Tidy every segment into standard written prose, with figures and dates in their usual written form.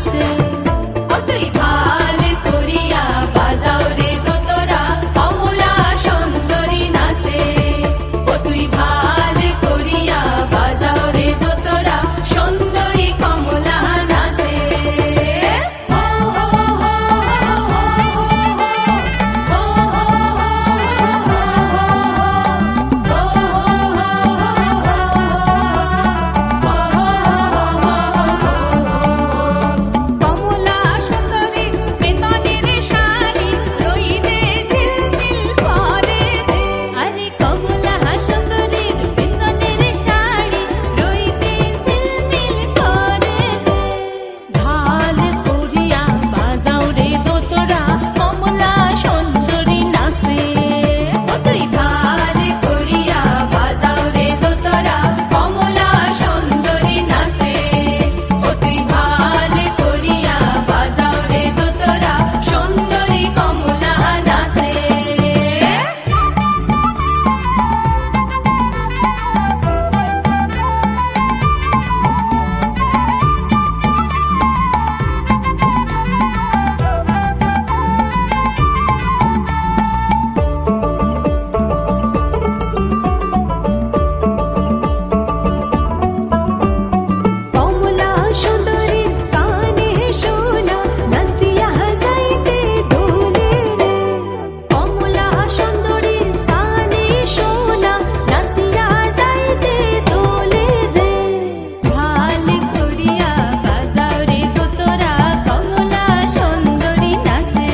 নাচে। ও তুই ভাল করিয়া বাজাও রে দোতরা, কমলা সুন্দরী নাচে। ও তুই ভাল করিয়া বাজাও রে দোতরা, সুন্দরী কমলা নাচে। কমলা সুন্দরী বেতনের শাড়ি রইদে ঝিলমিল করে রে। আরে কমলা সুন্দরীর বেতনের শাড়ি রইদে ঝিলমিল করে রে। ভাল করিয়া বাজাও রে দোতরা, কমলা সুন্দরী নাচে। ও তুই ভাল করিয়া বাজাও রে দোতরা, কমলা সুন্দরী নাচে। ও তুই ভাল করিয়া বাজাও রে দোতরা, সুন্দরী কমলা নাচে। কমলা সুন্দরীর কানে শোনা, নাচিয়া যাইতে দোলে রে। কমলা সুন্দরীর কানে শোনা, নাচিয়া যাইতে দোলে রে। ভাল করিয়া বাজাও রে দোতরা, কমলা সুন্দরী নাচে।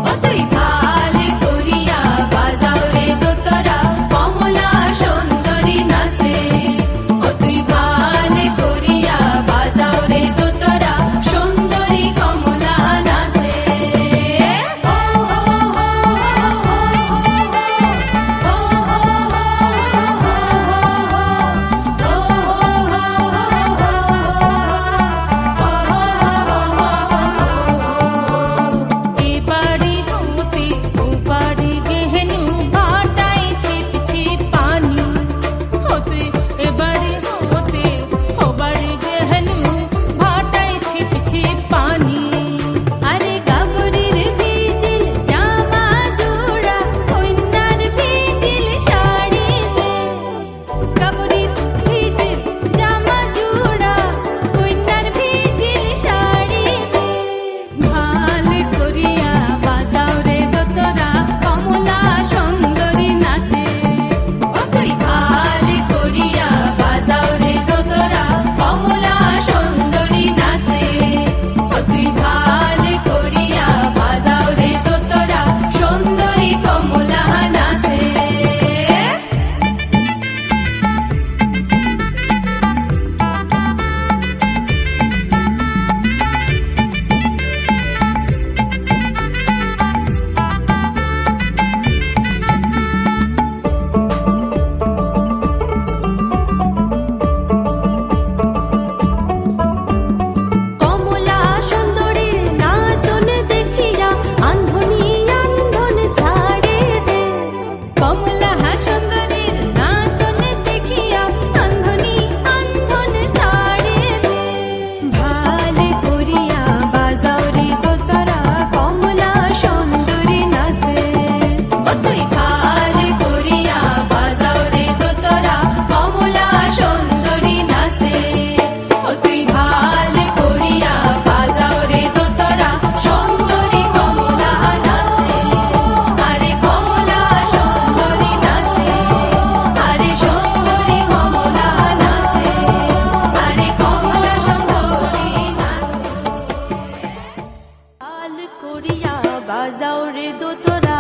ও তুই ভাল করিয়া বাজাও রে দোতরা, কমলা সুন্দরী নাচে। ও তুই ভাল করিয়া বাজাও রে দোতরা, সুন্দরী কমলা নাচে। এ বাড়ি হতে ও বাড়ি গেহেনু, ভাটায় ছিপ ছিপ পানি হতে। এ বাড়ি হতে ও বাড়ি গেহেনু, ভাটায় ছিপ ছিপ পানি। আরে গাবরির ভিজিল জামা জোড়া, কন্যার ভিজিল শাড়ি দে। গাবরির ভিজিল জামা জোড়া, কন্যার ভিজিল শাড়ি দে। ভাল করিয়া বাজাও রে দোতরা, কমলা সুন্দরী নাচে। ও তুই ভাল করিয়া বাজাও রে দোতরা, কমলা সুন্দরী নাচে। ও তুই ভাল করিয়া বাজাও রে দোতরা, সুন্দরী কমলা নাচে। কমলা সুন্দরীর নাচন দেখিয়া, আন্ধনি আন্ধন সাড়ে রে। কমলা সুন্দরীর নাচন দেখিয়া, আন্ধনি আন্ধন সাড়ে রে। ভাল করিয়া বাজাও রে দোতরা, কমলা সুন্দরী নাচে। ও তুই ভাল করিয়া বাজাও রে দোতরা, কমলা সুন্দরী নাচে। ও তুই ভাল করিয়া বাজাও রে দোতরা, সুন্দরী কমলা নাচে। আরে কমলা সুন্দরী নাচে, আরে সুন্দরী কমলা নাচে, আরে কমলা সুন্দরী নাচে। ভাল করিয়া বাজাও রে দোতরা,